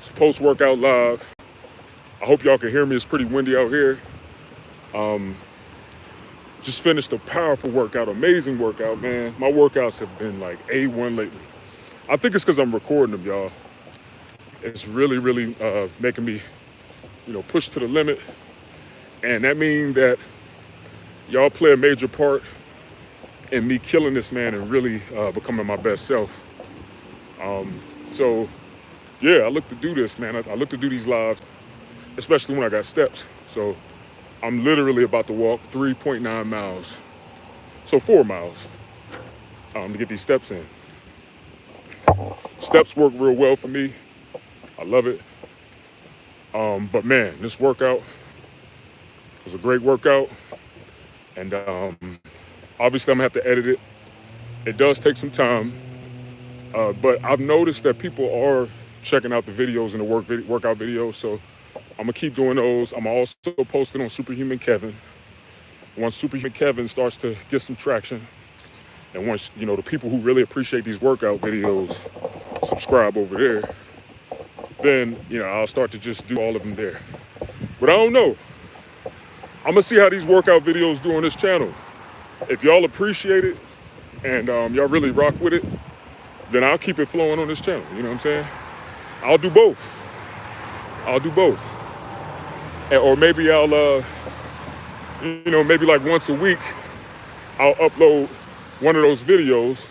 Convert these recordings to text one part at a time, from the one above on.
It's post-workout live. I hope y'all can hear me. It's pretty windy out here. Just finished a powerful workout, amazing workout, man. My workouts have been like A1 lately. I think it's because I'm recording them, y'all. It's really making me, push to the limit. And that means that y'all play a major part in me killing this, man, and really becoming my best self. So, yeah, I look to do this, man. I look to do these lives, especially when I got steps. So I'm literally about to walk 3.9 miles. So 4 miles to get these steps in. Steps work real well for me. I love it. But man, this workout was a great workout. And obviously I'm gonna have to edit it. It does take some time. But I've noticed that people are checking out the videos and the workout videos. So I'm gonna keep doing those. I'm also posting on Superhuman Kevin. Once Superhuman Kevin starts to get some traction, and once, the people who really appreciate these workout videos subscribe over there, then, I'll start to just do all of them there. But I don't know. I'm gonna see how these workout videos do on this channel. If y'all appreciate it and y'all really rock with it, then I'll keep it flowing on this channel. You know what I'm saying? I'll do both. Or maybe I'll, maybe like once a week, I'll upload one of those videos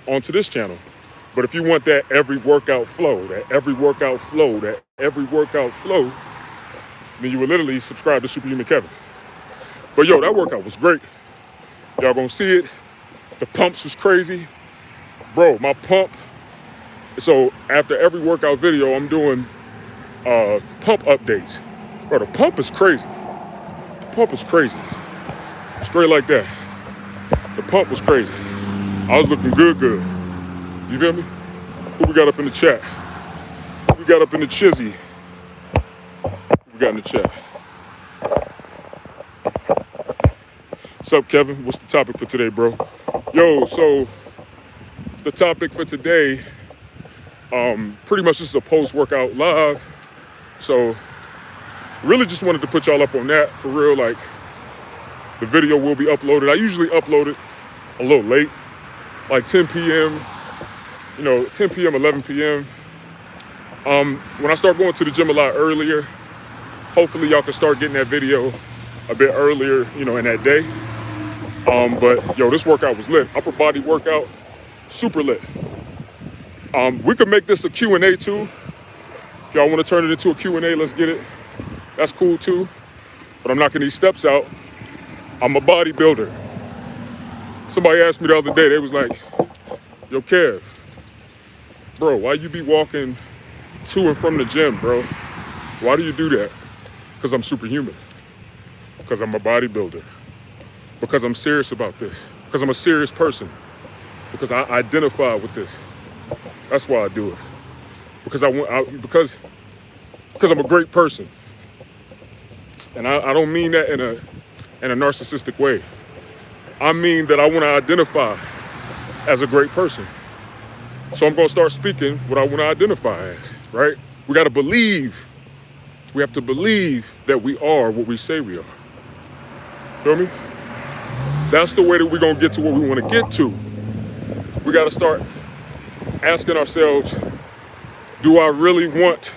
onto this channel. But if you want that every workout flow, then you will literally subscribe to Superhuman Kevin. But yo, that workout was great. Y'all gonna see it. The pumps was crazy. Bro, my pump. So after every workout video, I'm doing pump updates. Bro, the pump is crazy. Straight like that. The pump was crazy. I was looking good. You feel me? Who we got up in the chat? Who we got up in the chizzy? Who we got in the chat? What's up, Kevin? What's the topic for today, bro? Yo, so the topic for today, pretty much this is a post-workout live. So really just wanted to put y'all up on that for real. Like, the video will be uploaded. I usually upload it a little late, like 10 p.m., 10 p.m., 11 p.m. When I start going to the gym a lot earlier, hopefully y'all can start getting that video a bit earlier, in that day. But yo, this workout was lit. Upper body workout, super lit. We could make this a Q&A too. If y'all want to turn it into a Q&A, let's get it. That's cool too. But I'm knocking these steps out. I'm a bodybuilder. Somebody asked me the other day, they was like, yo, Kev, bro, why you be walking to and from the gym, bro? Why do you do that? Because I'm superhuman. Because I'm a bodybuilder. Because I'm serious about this. Because I'm a serious person. Because I identify with this. That's why I do it. Because I'm a great person. And I don't mean that in a narcissistic way. I mean that I want to identify as a great person. So I'm going to start speaking what I want to identify as, right? We got to believe. We have to believe that we are what we say we are. Feel me? That's the way that we're going to get to what we want to get to. We got to start asking ourselves, do I really want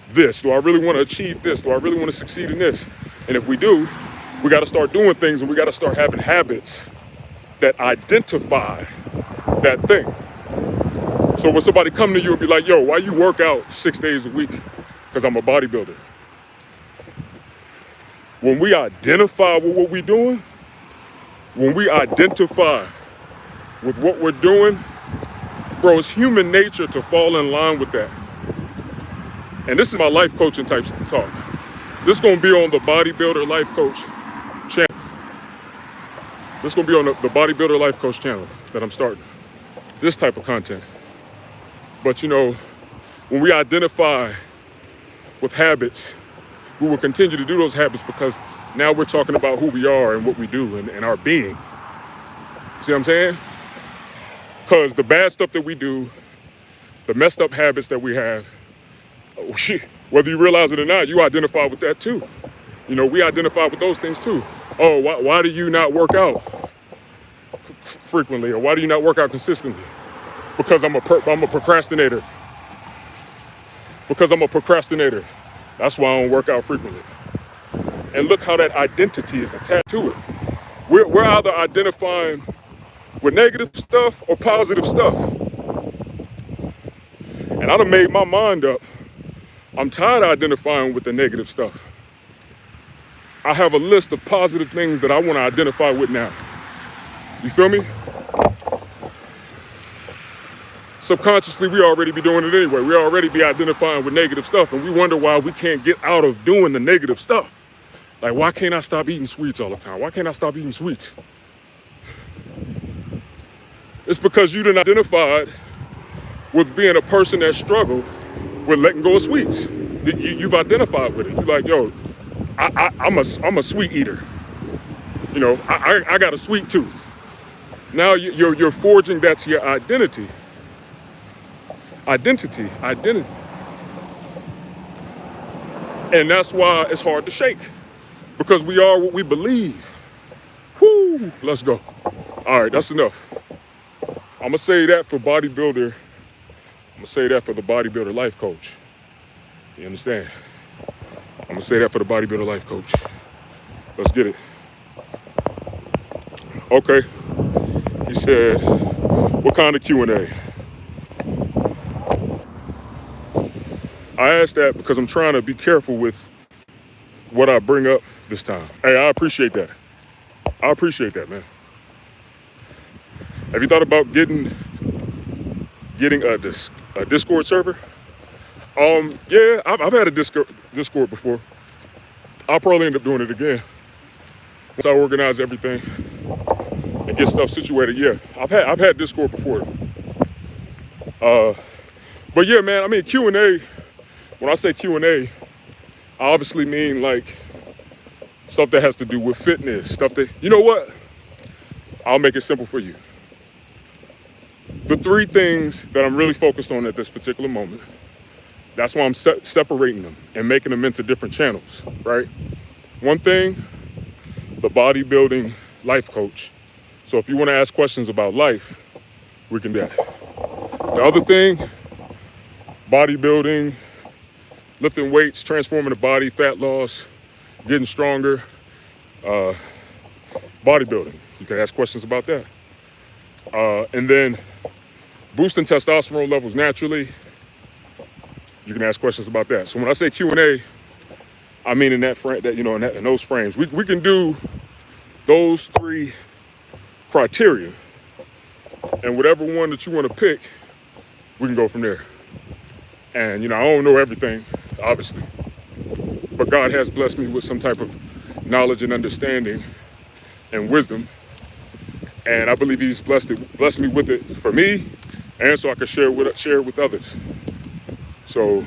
this? Do I really want to achieve this? Do I really want to succeed in this? And if we do, we got to start doing things, and we got to start having habits that identify that thing. So when somebody come to you and be like, yo, why you work out 6 days a week? Because I'm a bodybuilder. When we identify with what we're doing, when we identify with what we're doing, bro, it's human nature to fall in line with that. And this is my life coaching type talk. This is going to be on the Bodybuilder Life Coach channel. This is going to be on the Bodybuilder Life Coach channel that I'm starting. This type of content. But when we identify with habits, we will continue to do those habits because now we're talking about who we are and what we do and our being. See what I'm saying? Because the bad stuff that we do, the messed up habits that we have, whether you realize it or not, you identify with that too. You know, we identify with those things too. Oh, why do you not work out frequently, or why do you not work out consistently? Because I'm a procrastinator. Because I'm a procrastinator. That's why I don't work out frequently. And look how that identity is attached to it. We're either identifying with negative stuff or positive stuff. And I done made my mind up. I'm tired of identifying with the negative stuff. I have a list of positive things that I want to identify with now. You feel me? Subconsciously, we already be doing it anyway. We already be identifying with negative stuff, and we wonder why we can't get out of doing the negative stuff. Like, why can't I stop eating sweets all the time? Why can't I stop eating sweets? It's because you done identified with being a person that struggled with letting go of sweets. You've identified with it. You're like, yo, I'm a sweet eater. You know, I got a sweet tooth. Now you're forging that to your identity. Identity. And that's why it's hard to shake. Because we are what we believe. Whoo, let's go. All right, that's enough. I'm gonna say that for bodybuilder. I'm gonna say that for the bodybuilder life coach. You understand? I'm gonna say that for the bodybuilder life coach. Let's get it. Okay. He said, what kind of Q&A? I asked that because I'm trying to be careful with what I bring up this time. Hey, I appreciate that. I appreciate that, man. Have you thought about getting a Discord server? Yeah, I've had a Discord before. I'll probably end up doing it again. Once I organize everything and get stuff situated, yeah. I've had Discord before. But yeah, man, I mean, Q&A, when I say Q&A, I obviously mean like stuff that has to do with fitness, stuff that, you know what? I'll make it simple for you. The three things that I'm really focused on at this particular moment, that's why I'm separating them and making them into different channels, right? One thing, the bodybuilding life coach. So if you want to ask questions about life, we can do that. The other thing, bodybuilding, lifting weights, transforming the body, fat loss, getting stronger, bodybuilding. You can ask questions about that. And then boosting testosterone levels naturally. You can ask questions about that. So when I say Q&A, I mean in those frames. We can do those three criteria, and whatever one that you want to pick, we can go from there. And I don't know everything, obviously, but God has blessed me with some type of knowledge and understanding and wisdom, and I believe He's blessed me with it for me, and so I can share it with others. So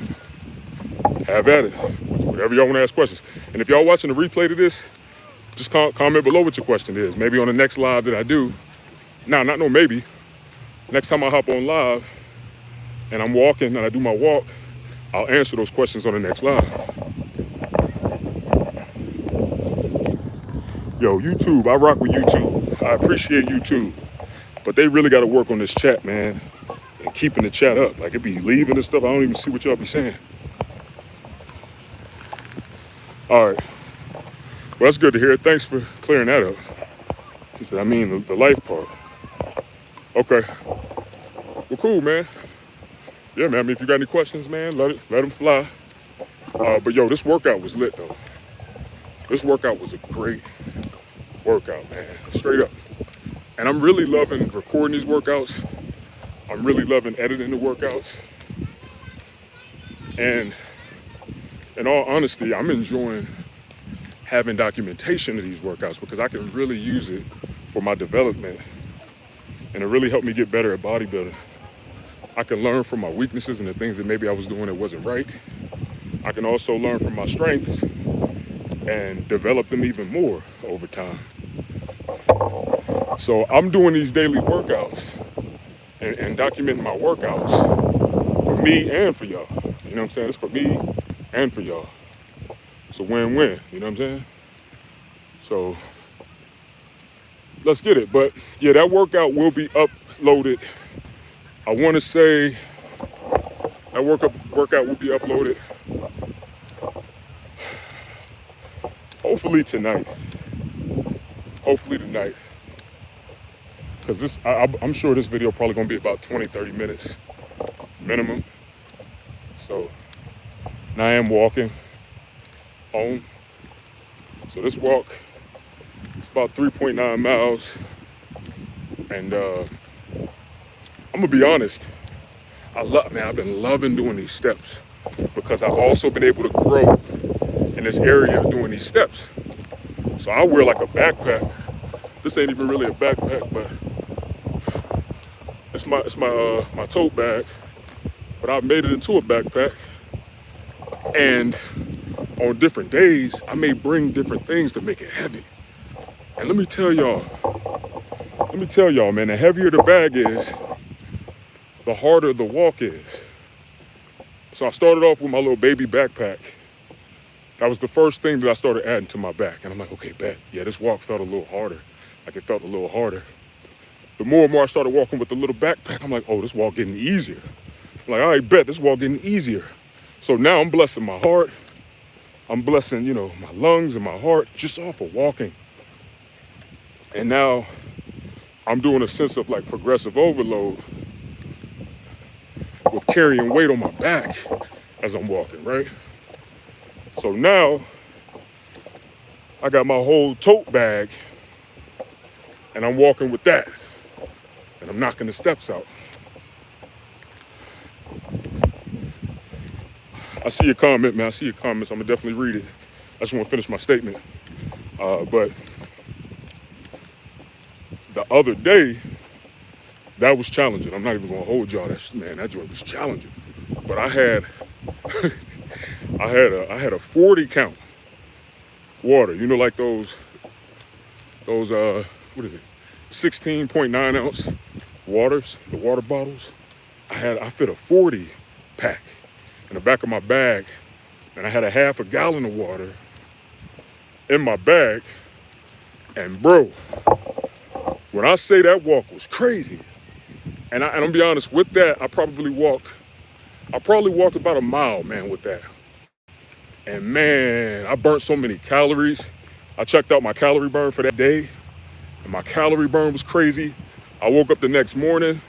have at it. Whatever y'all want to ask questions. And if y'all watching the replay to this, just comment below what your question is. Maybe on the next live that I do. Maybe. Next time I hop on live and I'm walking and I do my walk, I'll answer those questions on the next live. Yo, YouTube, I rock with YouTube. I appreciate YouTube. But they really got to work on this chat, man. And keeping the chat up. Like, it be leaving and stuff. I don't even see what y'all be saying. All right. Well, that's good to hear. Thanks for clearing that up. He said, I mean the life part. Okay. Well, cool, man. Yeah, man. I mean, if you got any questions, man, let them fly. But yo, this workout was lit, though. This workout was a great workout, man. Straight up. And I'm really loving recording these workouts. I'm really loving editing the workouts. And in all honesty, I'm enjoying having documentation of these workouts because I can really use it for my development. And it really helped me get better at bodybuilding. I can learn from my weaknesses and the things that maybe I was doing that wasn't right. I can also learn from my strengths and develop them even more over time. So I'm doing these daily workouts and documenting my workouts me and for y'all. You know what I'm saying? It's for me and for y'all. It's a win-win, you know what I'm saying? So let's get it. But yeah, that workout will be uploaded. I want to say that workout will be uploaded hopefully tonight. Hopefully tonight. Because I'm sure this video probably going to be about 20, 30 minutes minimum. So now I am walking home. So this walk, it's about 3.9 miles. And I'm going to be honest. I've been loving doing these steps because I've also been able to grow in this area doing these steps. So I wear like a backpack. This ain't even really a backpack, but it's my tote bag. But I've made it into a backpack. And on different days, I may bring different things to make it heavy. And let me tell y'all, man, the heavier the bag is, the harder the walk is. So I started off with my little baby backpack. That was the first thing that I started adding to my back. And I'm like, okay, bet. Yeah, this walk felt a little harder. Like it felt a little harder. The more and more I started walking with the little backpack, I'm like, oh, this walk getting easier. I'm like, all right, bet, this walk getting easier. So now I'm blessing my heart. I'm blessing, my lungs and my heart just off of walking. And now I'm doing a sense of like progressive overload with carrying weight on my back as I'm walking, right? So now I got my whole tote bag and I'm walking with that and I'm knocking the steps out. I see your comment, man. I see your comments. I'm gonna definitely read it. I just want to finish my statement. But the other day, that was challenging. I'm not even gonna hold y'all. That joint was challenging. But I had a 40 count water. Like those what is it? 16.9 ounce waters, the water bottles. I fit a 40 pack in the back of my bag, and I had a half a gallon of water in my bag. And bro, when I say that walk was crazy, and I'm gonna be honest, with that, I probably walked about a mile, man, with that. And man, I burnt so many calories. I checked out my calorie burn for that day, and my calorie burn was crazy. I woke up the next morning,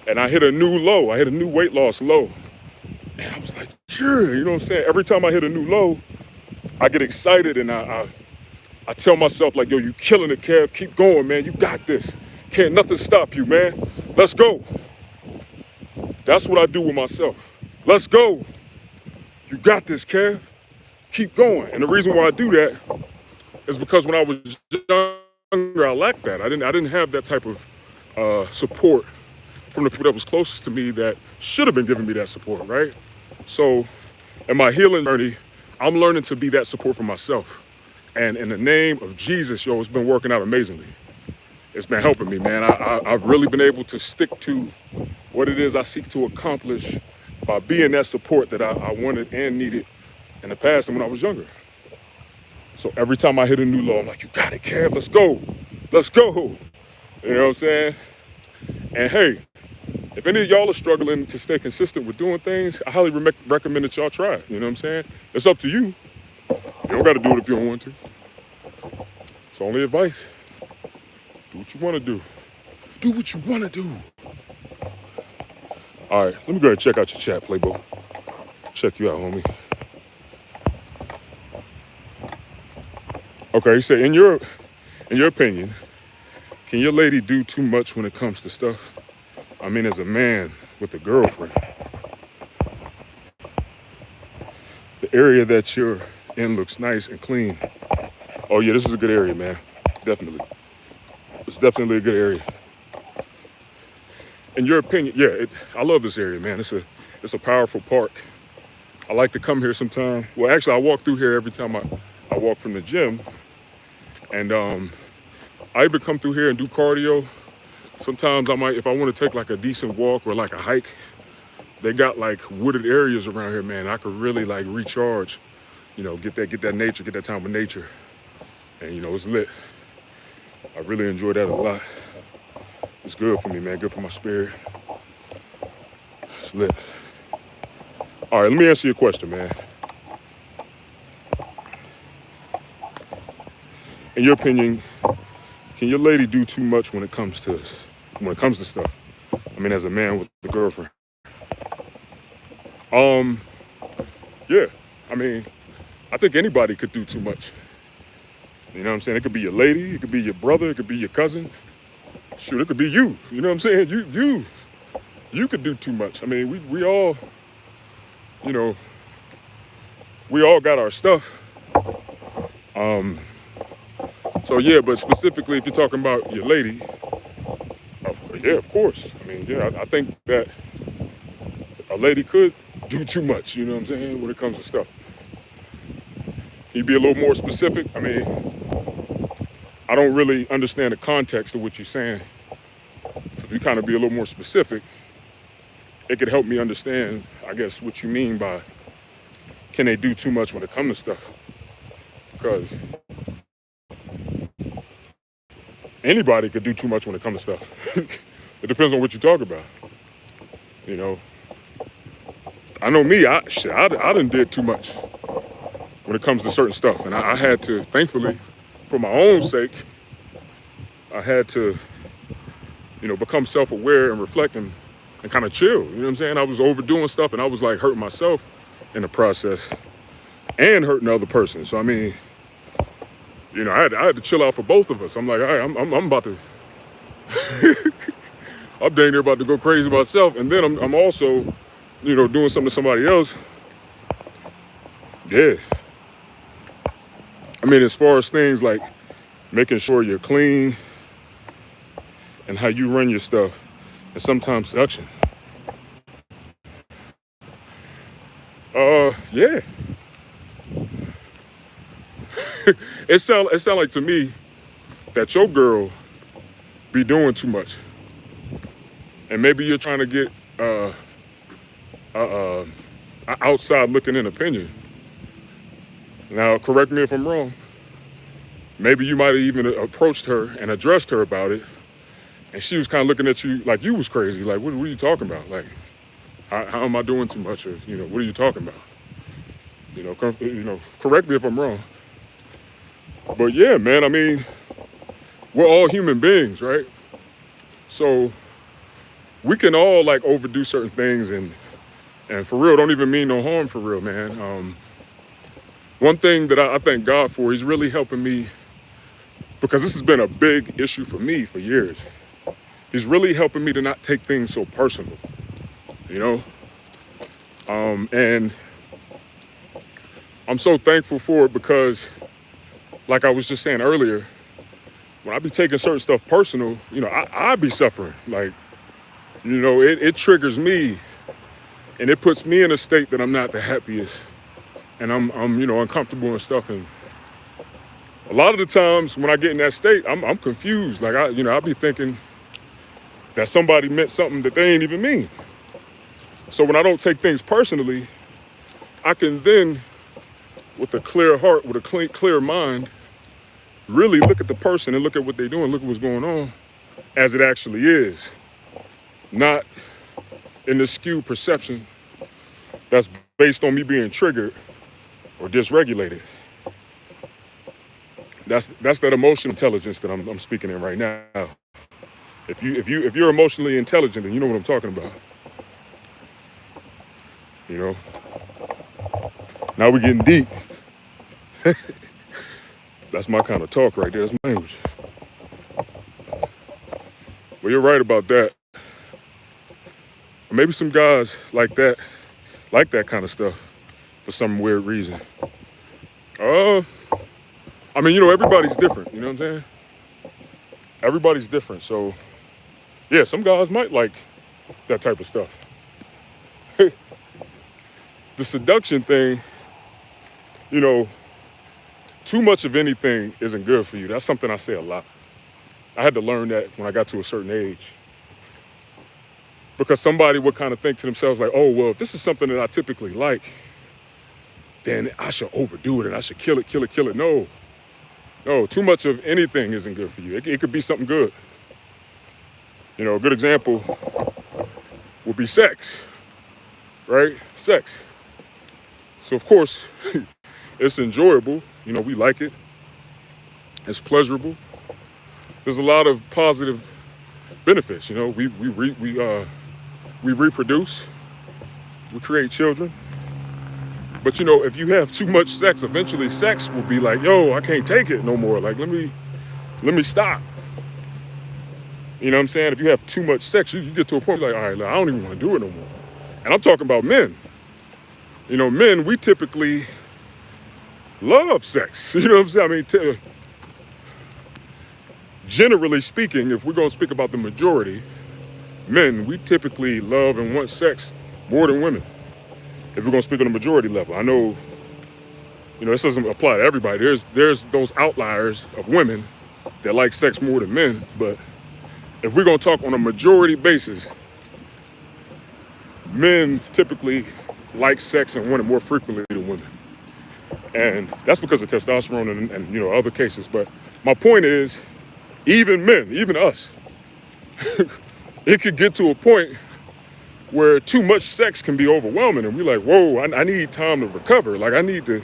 and I hit a new low. I hit a new weight loss low. And I was like, sure, you know what I'm saying? Every time I hit a new low, I get excited, and I tell myself, like, yo, you killing it, Kev. Keep going, man. You got this. Can't nothing stop you, man. Let's go. That's what I do with myself. Let's go. You got this, Kev. Keep going. And the reason why I do that is because when I was younger, I lacked that. I didn't have that type of support from the people that was closest to me that should have been giving me that support, right? So in my healing journey, I'm learning to be that support for myself. And in the name of Jesus, yo, it's been working out amazingly. It's been helping me, man. I've really been able to stick to what it is I seek to accomplish by being that support that I wanted and needed in the past and when I was younger. So every time I hit a new low, I'm like, you got it, Kev, let's go. Let's go. You know what I'm saying? And hey, if any of y'all are struggling to stay consistent with doing things, I highly recommend that y'all try it. You know what I'm saying? It's up to you. You don't got to do it if you don't want to. It's only advice. Do what you want to do. Do what you want to do. All right, let me go ahead and check out your chat, Playboy. Check you out, homie. Okay, you say, in your opinion, can your lady do too much when it comes to stuff? I mean, as a man with a girlfriend, the area that you're in looks nice and clean. Oh yeah, this is a good area, man. Definitely. It's definitely a good area. In your opinion, yeah, I love this area, man. It's a powerful park. I like to come here sometime. Well, actually, I walk through here every time I walk from the gym. And I even come through here and do cardio. Sometimes I might, if I want to take like a decent walk or like a hike, they got like wooded areas around here, man. I could really like recharge, get that nature, get that time with nature. And it's lit. I really enjoy that a lot. It's good for me, man. Good for my spirit. It's lit. All right, let me answer your question, man. In your opinion, can your lady do too much when it comes to stuff? I mean, as a man with a girlfriend. Yeah. I mean, I think anybody could do too much. You know what I'm saying? It could be your lady, it could be your brother, it could be your cousin. Shoot, it could be you. You know what I'm saying? You could do too much. I mean, we all, we all got our stuff. So yeah, but specifically if you're talking about your lady, of course. I mean, yeah, I think that a lady could do too much, you know what I'm saying, when it comes to stuff. Can you be a little more specific? I mean, I don't really understand the context of what you're saying. So if you kind of be a little more specific, it could help me understand, I guess, what you mean by can they do too much when it comes to stuff? Because anybody could do too much when it comes to stuff. It depends on what you talk about. I know me, I done did too much when it comes to certain stuff. And I had to, thankfully, for my own sake, I had to, become self-aware and reflect and kind of chill. You know what I'm saying? I was overdoing stuff and I was like hurting myself in the process and hurting the other person. So, I mean, I had to chill out for both of us. I'm like, all right, I'm about to, I'm dang near about to go crazy myself. And then I'm also, doing something to somebody else. Yeah. I mean, as far as things like making sure you're clean and how you run your stuff, and sometimes seduction. Yeah. It sound like to me that your girl be doing too much. And maybe you're trying to get an outside looking in opinion. Now, correct me if I'm wrong. Maybe you might have even approached her and addressed her about it. And she was kind of looking at you like you was crazy. Like, what are you talking about? Like, how am I doing too much? Or, what are you talking about? Correct me if I'm wrong. But yeah, man, I mean, we're all human beings, right? So we can all like overdo certain things and for real, don't even mean no harm for real, man. One thing that I thank God for, he's really helping me because this has been a big issue for me for years. He's really helping me to not take things so personal, and I'm so thankful for it because, like I was just saying earlier, when I be taking certain stuff personal, I be suffering. Like, it triggers me and it puts me in a state that I'm not the happiest and I'm uncomfortable and stuff. And a lot of the times when I get in that state, I'm confused. Like, I be thinking that somebody meant something that they ain't even mean. So when I don't take things personally, I can then, with a clear heart, with a clear mind, really look at the person and look at what they're doing, look at what's going on as it actually is. Not in the skewed perception that's based on me being triggered or dysregulated. That's that emotional intelligence that I'm speaking in right now. If you're emotionally intelligent, then you know what I'm talking about. Now we're getting deep. That's my kind of talk right there. That's my language. Well, you're right about that. Maybe some guys like that kind of stuff for some weird reason. I mean, everybody's different. You know what I'm saying? Everybody's different. So, yeah, some guys might like that type of stuff. The seduction thing, too much of anything isn't good for you. That's something I say a lot. I had to learn that when I got to a certain age. Because somebody would kind of think to themselves like, oh, well, if this is something that I typically like, then I should overdo it and I should kill it, kill it, kill it. No, no, too much of anything isn't good for you. It could be something good. You know, a good example would be sex, right? Sex. So of course, it's enjoyable. You know, we like it. It's pleasurable. There's a lot of positive benefits. You know, we reproduce, we create children. But you know, if you have too much sex, eventually sex will be like, yo, I can't take it no more. Like, let me stop. You know what I'm saying? If you have too much sex, you get to a point like, all right, I don't even want to do it no more. And I'm talking about men. You know, men, we typically love sex. You know what I'm saying? I mean, generally speaking, if we're going to speak about the majority, men, we typically love and want sex more than women. If we're going to speak on the majority level. I know, you know, this doesn't apply to everybody. There's those outliers of women that like sex more than men. But if we're going to talk on a majority basis, men typically like sex and want it more frequently than women. And that's because of testosterone and you know, other cases. But my point is, even men, even us, it could get to a point where too much sex can be overwhelming and we're like, whoa, I need time to recover. Like I need to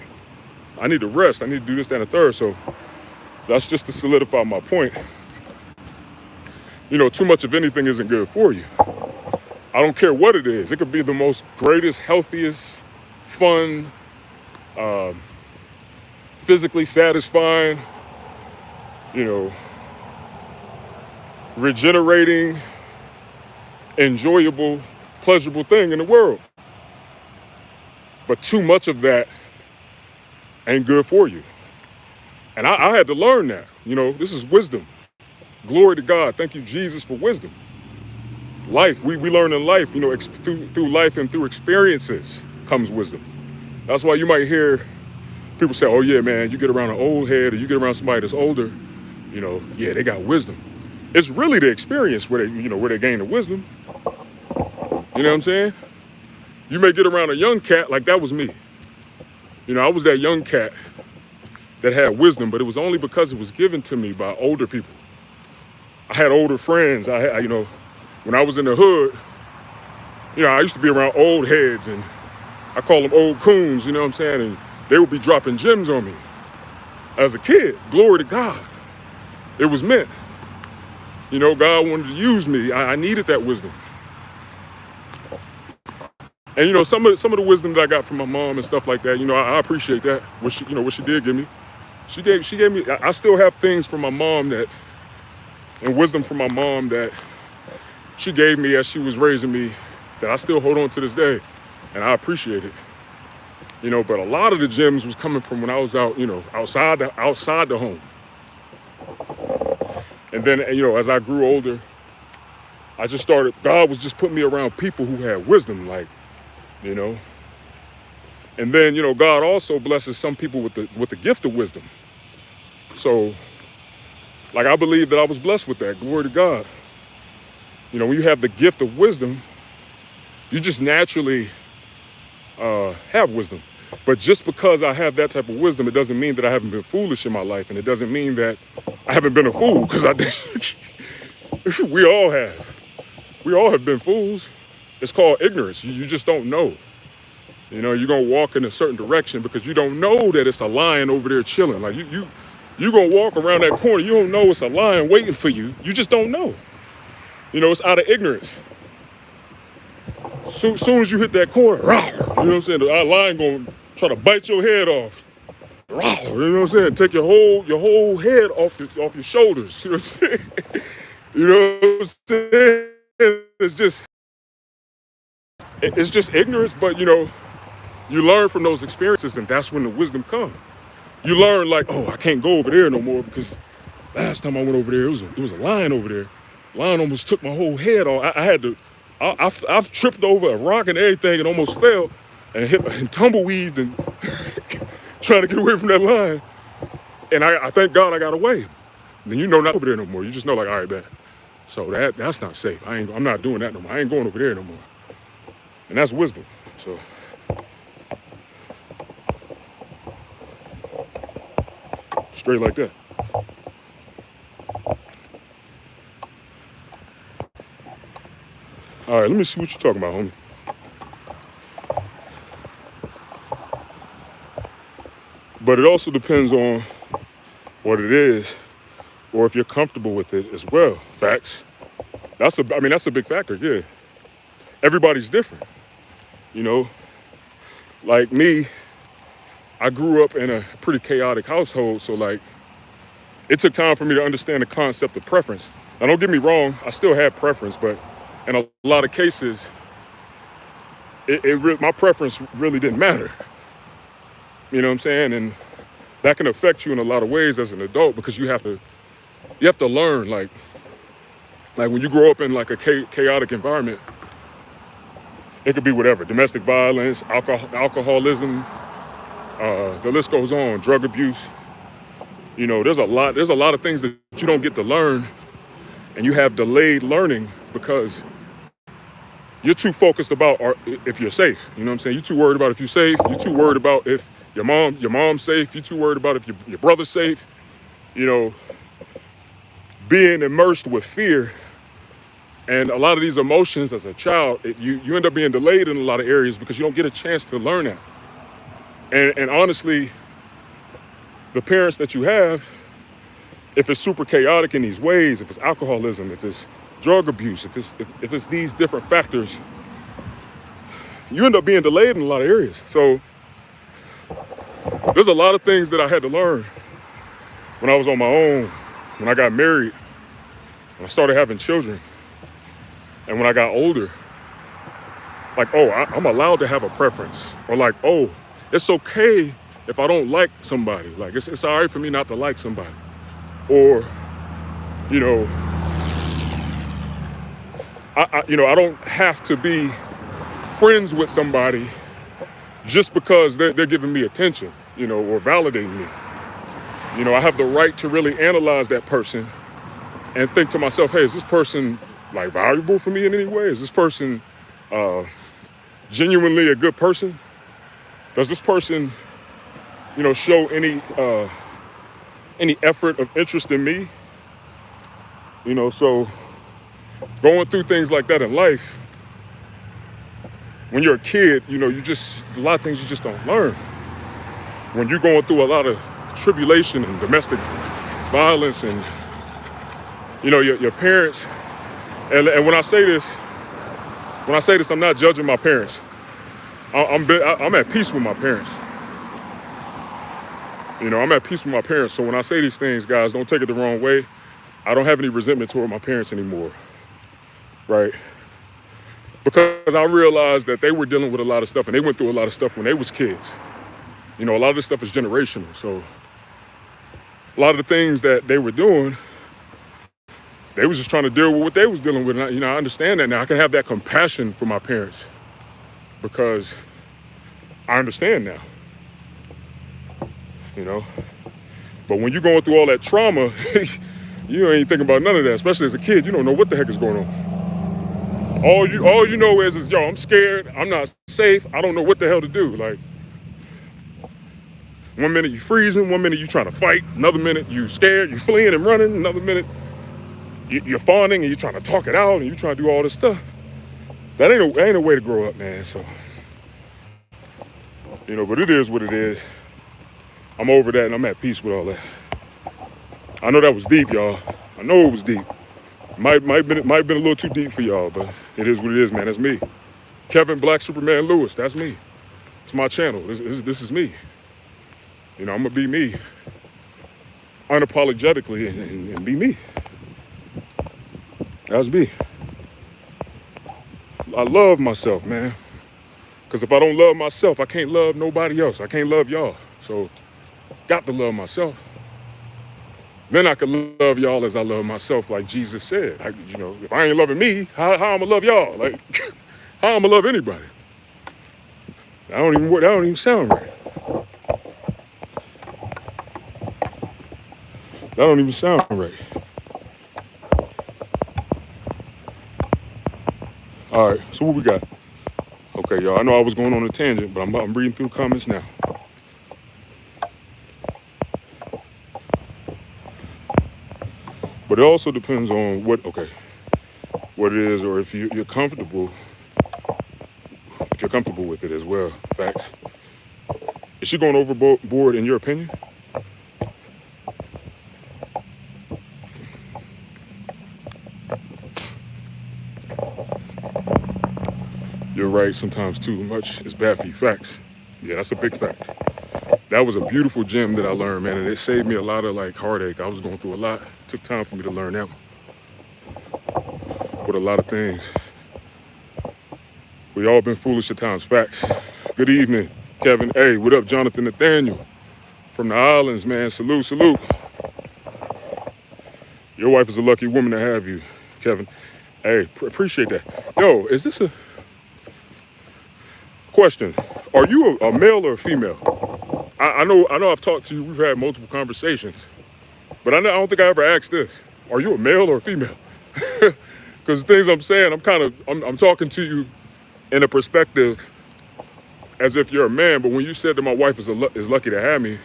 rest. I need to do this, that, and the third. So that's just to solidify my point. You know, too much of anything isn't good for you. I don't care what it is. It could be the most greatest, healthiest, fun, physically satisfying, you know, regenerating, enjoyable, pleasurable thing in the world. But too much of that ain't good for you. And I had to learn that. You know, this is wisdom. Glory to God. Thank you, Jesus, for wisdom. Life, we learn in life, you know, through life and through experiences comes wisdom. That's why you might hear people say, oh yeah, man, you get around an old head or you get around somebody that's older, you know, yeah, they got wisdom. It's really the experience where they gain the wisdom. You know what I'm saying? You may get around a young cat, like that was me. You know, I was that young cat that had wisdom, but it was only because it was given to me by older people. I had older friends. I you know, when I was in the hood, you know, I used to be around old heads and I call them old coons, you know what I'm saying? And they would be dropping gems on me. As a kid, glory to God. It was meant. You know, God wanted to use me. I needed that wisdom. And you know, some of the wisdom that I got from my mom and stuff like that, you know, I appreciate that. What she did give me. She gave me, I still have things from my mom and wisdom from my mom that she gave me as she was raising me that I still hold on to this day. And I appreciate it. You know, but a lot of the gems was coming from when I was out, you know, outside the home. And then, you know, as I grew older, God was just putting me around people who had wisdom, like, you know. And then, you know, God also blesses some people with the gift of wisdom. So, like, I believe that I was blessed with that. Glory to God. You know, when you have the gift of wisdom, you just naturally have wisdom. But just because I have that type of wisdom, it doesn't mean that I haven't been foolish in my life. And it doesn't mean that I haven't been a fool, because I did. We all have. We all have been fools. It's called ignorance. You just don't know. You know, you're going to walk in a certain direction because you don't know that it's a lion over there chilling. Like, you're going to walk around that corner. You don't know it's a lion waiting for you. You just don't know. You know, it's out of ignorance. Soon as you hit that corner, rawr, you know what I'm saying? The lion going to try to bite your head off. Rawr, you know what I'm saying? Take your whole head off your shoulders. You know what I'm saying? You know what I'm saying? It's just ignorance, but, you know, you learn from those experiences, and that's when the wisdom comes. You learn, like, oh, I can't go over there no more because last time I went over there, it was a lion over there. Lion almost took my whole head off. I've tripped over a rock and everything and almost fell and hit and tumbleweaved and trying to get away from that lion. And I thank God I got away. Then you know not over there no more. You just know, like, all right, man, So that's not safe. I'm not doing that no more. I ain't going over there no more. And that's wisdom. So straight like that. All right, let me see what you're talking about, homie. But it also depends on what it is, or if you're comfortable with it as well. Facts. That's a big factor. Yeah. Everybody's different. You know, like me, I grew up in a pretty chaotic household, so like it took time for me to understand the concept of preference. Now, don't get me wrong, I still had preference, but in a lot of cases, my preference really didn't matter. You know what I'm saying? And that can affect you in a lot of ways as an adult because you have to learn. Like when you grow up in like a chaotic environment, it could be whatever: domestic violence, alcoholism, the list goes on, drug abuse. You know, there's a lot of things that you don't get to learn, and you have delayed learning because you're too focused about if you're safe. You know what I'm saying? You're too worried about if you're safe. You're too worried about if your mom's safe. You're too worried about if your brother's safe. You know, being immersed with fear and a lot of these emotions as a child, you end up being delayed in a lot of areas because you don't get a chance to learn that. And honestly, the parents that you have, if it's super chaotic in these ways, if it's alcoholism, if it's drug abuse, if it's these different factors, you end up being delayed in a lot of areas. So there's a lot of things that I had to learn when I was on my own, when I got married, when I started having children, and when I got older. Like, oh, I'm allowed to have a preference. Or like, oh, it's okay if I don't like somebody. Like, it's all right for me not to like somebody. Or, you know, I don't have to be friends with somebody just because they're giving me attention, you know, or validating me. You know, I have the right to really analyze that person and think to myself, hey, is this person like valuable for me in any way? Is this person genuinely a good person? Does this person, you know, show any effort of interest in me? You know, so going through things like that in life, when you're a kid, you know, a lot of things you just don't learn. When you're going through a lot of tribulation and domestic violence and, you know, your parents, and when I say this, I'm not judging my parents. I'm at peace with my parents. You know, I'm at peace with my parents. So when I say these things, guys, don't take it the wrong way. I don't have any resentment toward my parents anymore, right? Because I realized that they were dealing with a lot of stuff and they went through a lot of stuff when they was kids. You know, a lot of this stuff is generational. So a lot of the things that they were doing, they was just trying to deal with what they was dealing with. And I understand that now. I can have that compassion for my parents because I understand now, you know. But when you're going through all that trauma, you ain't thinking about none of that, especially as a kid. You don't know what the heck is going on. All you know is, yo, I'm scared. I'm not safe. I don't know what the hell to do. Like, 1 minute you freezing, 1 minute you trying to fight, another minute you scared, you fleeing and running, another minute you're fawning and you're trying to talk it out and you're trying to do all this stuff. That ain't a way to grow up, man. So, you know, but it is what it is. I'm over that and I'm at peace with all that. I know that was deep, y'all. I know it was deep. Might have been a little too deep for y'all, but it is what it is, man. That's me. Kevin Black Superman Lewis, that's me. It's my channel. This is me. You know, I'm gonna be me unapologetically and be me. That's me. I love myself, man. Because if I don't love myself, I can't love nobody else. I can't love y'all. So, got to love myself. Then I can love y'all as I love myself, like Jesus said. You know, if I ain't loving me, how I'm gonna love y'all? Like, how I'm gonna love anybody? That don't even sound right. That don't even sound right. All right, so what we got? Okay, y'all, I know I was going on a tangent, but I'm reading through comments now. But it also depends on what it is, or if you're comfortable, if you're comfortable with it as well. Facts. Is she going overboard in your opinion? You're right, sometimes too much is bad for you. Facts. Yeah, that's a big fact. That was a beautiful gem that I learned, man, and it saved me a lot of heartache. I was going through a lot. It took time for me to learn that with a lot of things. We all been foolish at times. Facts. Good evening, Kevin. Hey, what up, Jonathan Nathaniel from the islands, man. Salute, salute. Your wife is a lucky woman to have you, Kevin. Hey, appreciate that. Yo, is this a question? Are you a male or a female? I know I've talked to you. We've had multiple conversations, but I don't think I ever asked this. Are you a male or a female? Because the things I'm saying, I'm talking to you in a perspective as if you're a man. But when you said that my wife is lucky to have me,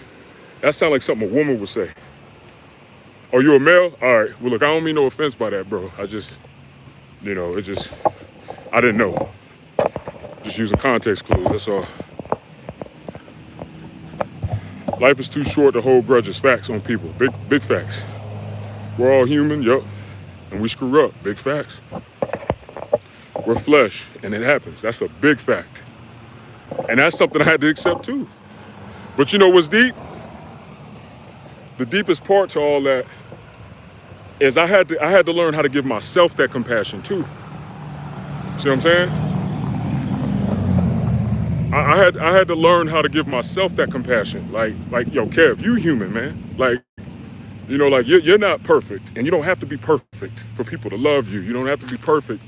that sounds like something a woman would say. Are you a male? All right. Well, look, I don't mean no offense by that, bro. I just, I didn't know. Just using context clues, that's all. Life is too short to hold grudges. Facts on people. Big facts. We're all human, yup. And we screw up. Big facts. We're flesh, and it happens. That's a big fact. And that's something I had to accept too. But you know what's deep? The deepest part to all that is I had to learn how to give myself that compassion too. See what I'm saying? I had to learn how to give myself that compassion. Like, yo, Kev, you human, man. You're not perfect, and you don't have to be perfect for people to love you. You don't have to be perfect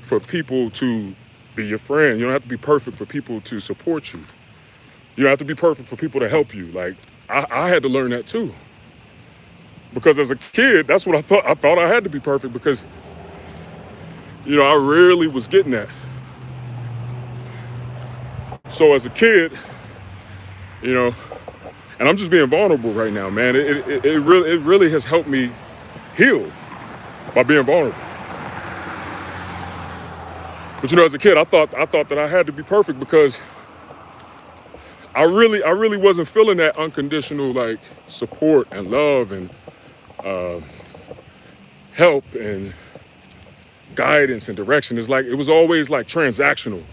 for people to be your friend. You don't have to be perfect for people to support you. You don't have to be perfect for people to help you. Like, I had to learn that too. Because as a kid, that's what I thought. I thought I had to be perfect because, I rarely was getting that. So as a kid, and I'm just being vulnerable right now, man. It really has helped me heal by being vulnerable. But as a kid, I thought that I had to be perfect because I really wasn't feeling that unconditional support and love and help and guidance and direction. It was always transactional.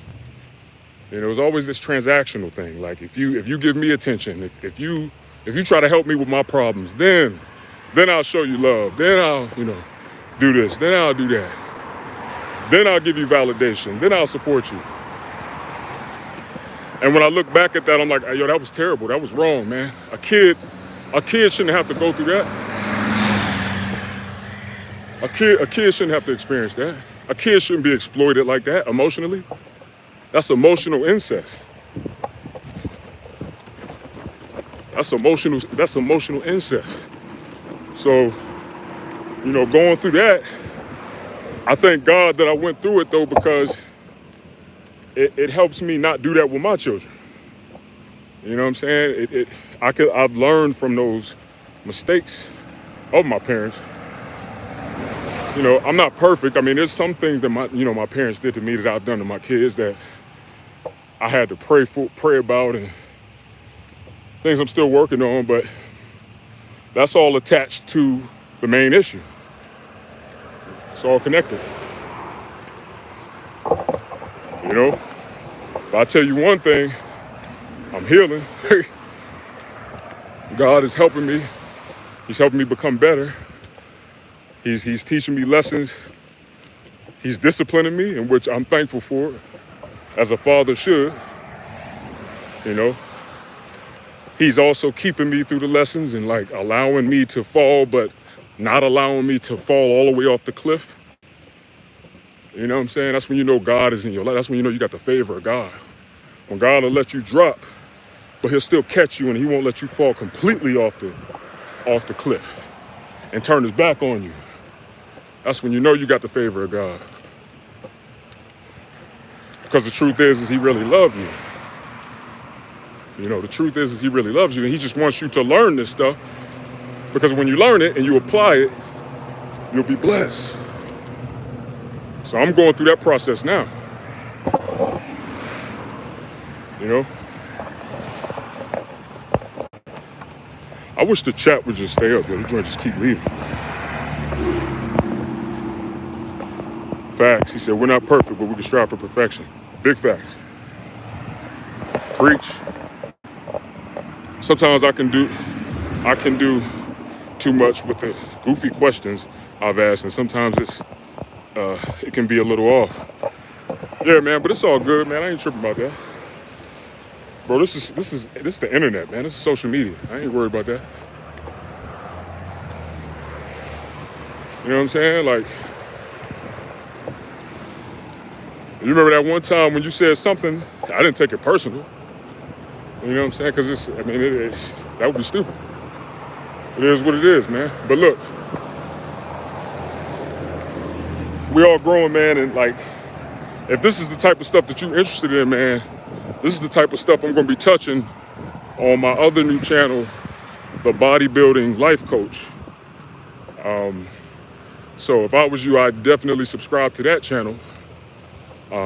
It was always this transactional thing. Like if you give me attention, if you try to help me with my problems, then I'll show you love. Then I'll do this. Then I'll do that. Then I'll give you validation. Then I'll support you. And when I look back at that, I'm like, yo, that was terrible. That was wrong, man. A kid shouldn't have to go through that. A kid shouldn't have to experience that. A kid shouldn't be exploited like that emotionally. That's emotional incest. That's emotional incest. So, going through that, I thank God that I went through it though, because it helps me not do that with my children. You know what I'm saying? I've learned from those mistakes of my parents. I'm not perfect. I mean, there's some things that my parents did to me that I've done to my kids that I had to pray about, and things I'm still working on, but that's all attached to the main issue. It's all connected. But I tell you one thing, I'm healing. God is helping me. He's helping me become better. He's teaching me lessons. He's disciplining me, in which I'm thankful for, as a father should. He's also keeping me through the lessons and allowing me to fall, but not allowing me to fall all the way off the cliff. You know what I'm saying? That's when you know God is in your life. That's when you know you got the favor of God. When God will let you drop, but he'll still catch you and he won't let you fall completely off the cliff and turn his back on you. That's when you know you got the favor of God. Because the truth is he really loves you. You know, the truth is he really loves you, and he just wants you to learn this stuff, because when you learn it and you apply it, you'll be blessed. So I'm going through that process now. You know? I wish the chat would just stay up, yo. The joint just keep leaving. Facts. He said, we're not perfect, but we can strive for perfection. Big facts. Preach. Sometimes I can do too much with the goofy questions I've asked, and sometimes it can be a little off. Yeah, man, but it's all good, man. I ain't tripping about that. Bro, this is the internet, man. This is social media. I ain't worried about that. You know what I'm saying? Like, you remember that one time when you said something, I didn't take it personal. You know what I'm saying? Because that would be stupid. It is what it is, man. But look, we all growing, man, and like, if this is the type of stuff that you're interested in, man, this is the type of stuff I'm going to be touching on my other new channel, The Bodybuilding Life Coach. So if I was you, I'd definitely subscribe to that channel,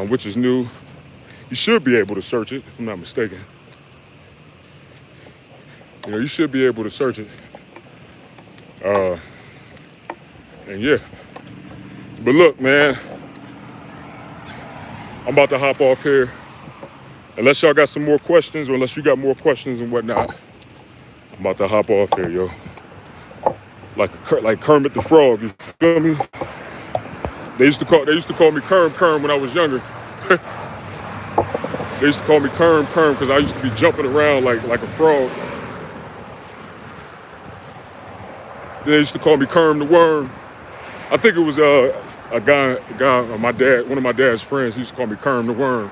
which is new. You should be able to search it, if I'm not mistaken. You know, you should be able to search it. And yeah. But look, man, I'm about to hop off here. Unless y'all got some more questions, or unless you got more questions and whatnot, I'm about to hop off here, yo. Like Kermit the Frog, you feel me? They used to call me Kerm when I was younger. They used to call me Kerm because I used to be jumping around like a frog. They used to call me Kerm the Worm. I think it was a guy, one of my dad's friends, he used to call me Kerm the Worm.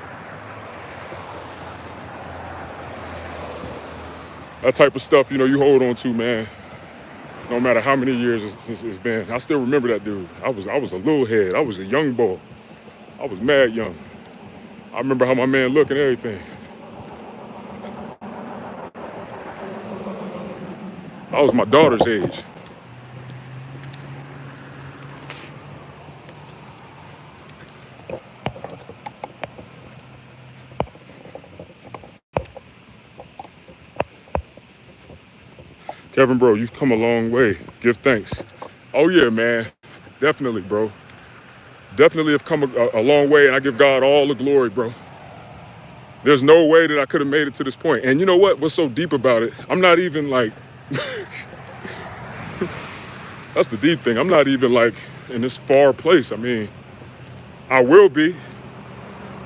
That type of stuff, you know, you hold on to, man. No matter how many years it's been. I still remember that dude. I was a little head. I was a young boy. I was mad young. I remember how my man looked and everything. I was my daughter's age. Kevin, bro, you've come a long way. Give thanks. Oh, yeah, man. Definitely, bro. Definitely have come a long way, and I give God all the glory, bro. There's no way that I could have made it to this point. And you know what? What's so deep about it? I'm not even like... That's the deep thing. I'm not even like in this far place. I mean, I will be.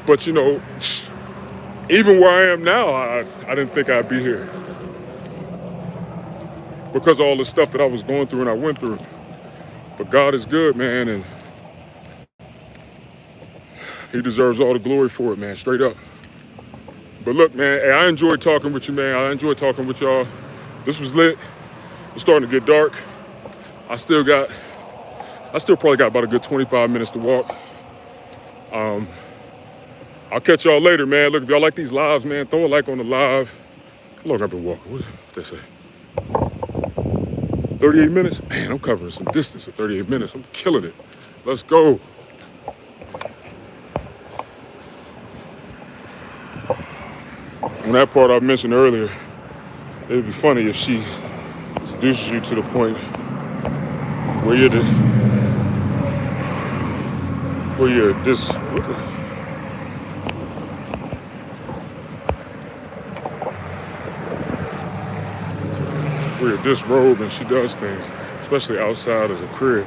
But, you know, even where I am now, I didn't think I'd be here. Because of all the stuff that I was going through and I went through. But God is good, man, and he deserves all the glory for it, man, straight up. But look, man, hey, I enjoyed talking with you, man. I enjoyed talking with y'all. This was lit. It's starting to get dark. I still probably got about a good 25 minutes to walk. I'll catch y'all later, man. Look, if y'all like these lives, man, throw a like on the live. How long I've been walking? What they say? 38 minutes? Man, I'm covering some distance at 38 minutes. I'm killing it. Let's go. And that part I mentioned earlier, it'd be funny if she seduces you to the point where you're disrobed and she does things, especially outside of the crib.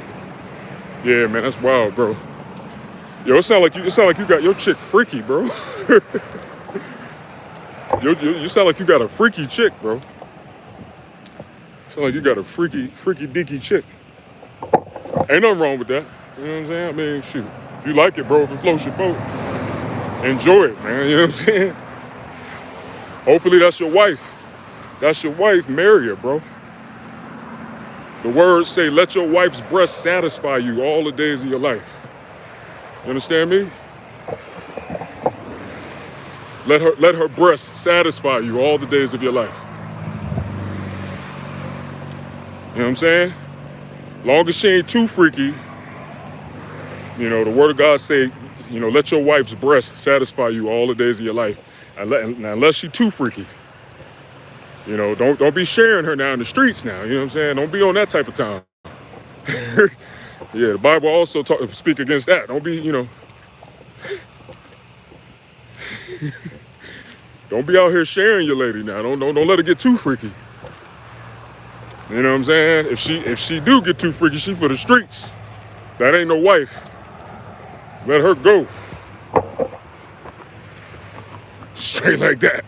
Yeah, man, that's wild, bro. Yo, it sound like you got your chick freaky, bro. You sound like you got a freaky chick, bro. Sound like you got a freaky deaky chick. Ain't nothing wrong with that. You know what I'm saying? I mean, shoot. If you like it, bro, if it floats your boat, enjoy it, man. You know what I'm saying? Hopefully that's your wife. That's your wife. Marry her, bro. The words say, let your wife's breast satisfy you all the days of your life. You understand me? Let her breast satisfy you all the days of your life. You know what I'm saying? Long as she ain't too freaky, the word of God say, let your wife's breast satisfy you all the days of your life. Unless she too freaky. Don't be sharing her now in the streets now. You know what I'm saying? Don't be on that type of time. Yeah, the Bible also speak against that. Don't be, don't be out here sharing your lady now. Don't let her get too freaky. You know what I'm saying? If she do get too freaky, she for the streets. That ain't no wife. Let her go. Straight like that.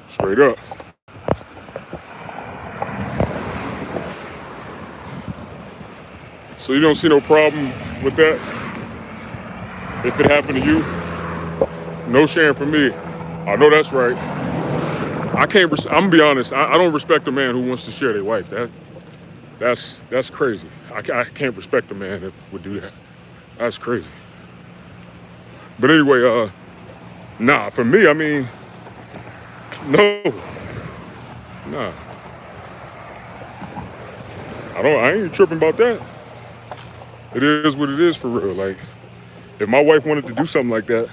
Straight up. So you don't see no problem with that? If it happened to you? No sharing for me. I know that's right. I'm gonna be honest, I don't respect a man who wants to share their wife. That's crazy. I can't respect a man that would do that. That's crazy. But anyway, nah, for me, I mean, no. Nah. I ain't tripping about that. It is what it is for real. Like, if my wife wanted to do something like that,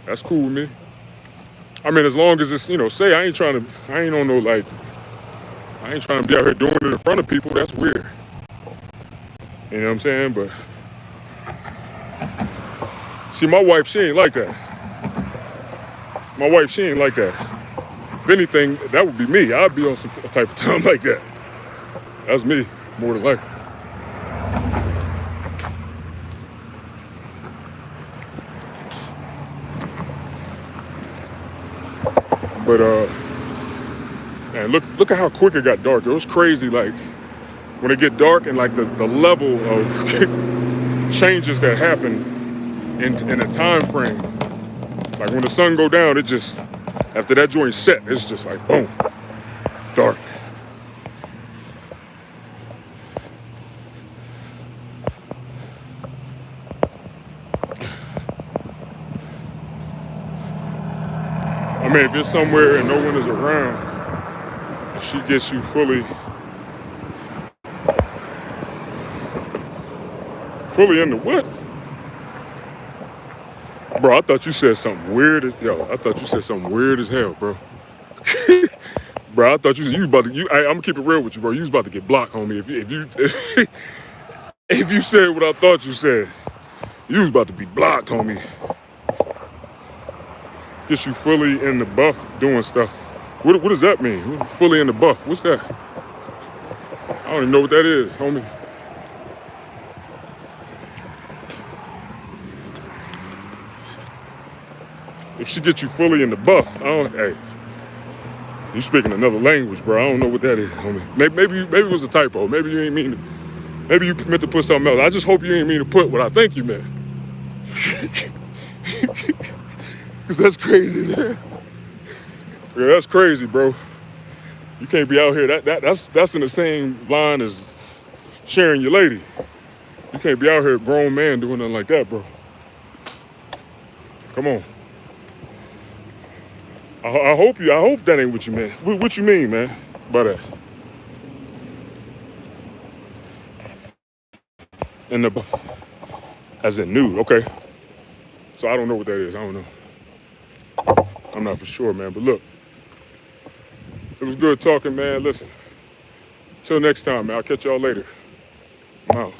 that's cool with me. I mean, as long as it's, say I ain't on no, like, I ain't trying to be out here doing it in front of people. That's weird. You know what I'm saying? But, see, my wife, she ain't like that. My wife, she ain't like that. If anything, that would be me. I'd be on some type of time like that. That's me, more than likely. But, man, look at how quick it got dark. It was crazy, like, when it get dark and, like, the level of changes that happen in a time frame. Like, when the sun go down, it just, after that joint set, it's just like, boom, dark. I mean, if you're somewhere and no one is around, and she gets you fully into what? Bro, I thought you said something weird as hell, bro. Bro, I thought you was about to. I'm gonna keep it real with you, bro. You was about to get blocked, homie. If you said what I thought you said, you was about to be blocked, homie. Get you fully in the buff doing stuff. What does that mean? Fully in the buff? What's that? I don't even know what that is, homie. If she gets you fully in the buff, hey, you speaking another language, bro. I don't know what that is, homie. Maybe it was a typo. Maybe you meant to put something else. I just hope you ain't mean to put what I think you meant. Cause that's crazy, man. Yeah, that's crazy, bro. You can't be out here. That's in the same line as sharing your lady. You can't be out here, grown man, doing nothing like that, bro. Come on. I hope that ain't what you meant. What you mean, man, by that? And as in nude, okay. So I don't know what that is. I don't know. I'm not for sure, man. But look, it was good talking, man. Listen, till next time, man. I'll catch y'all later. I'm out.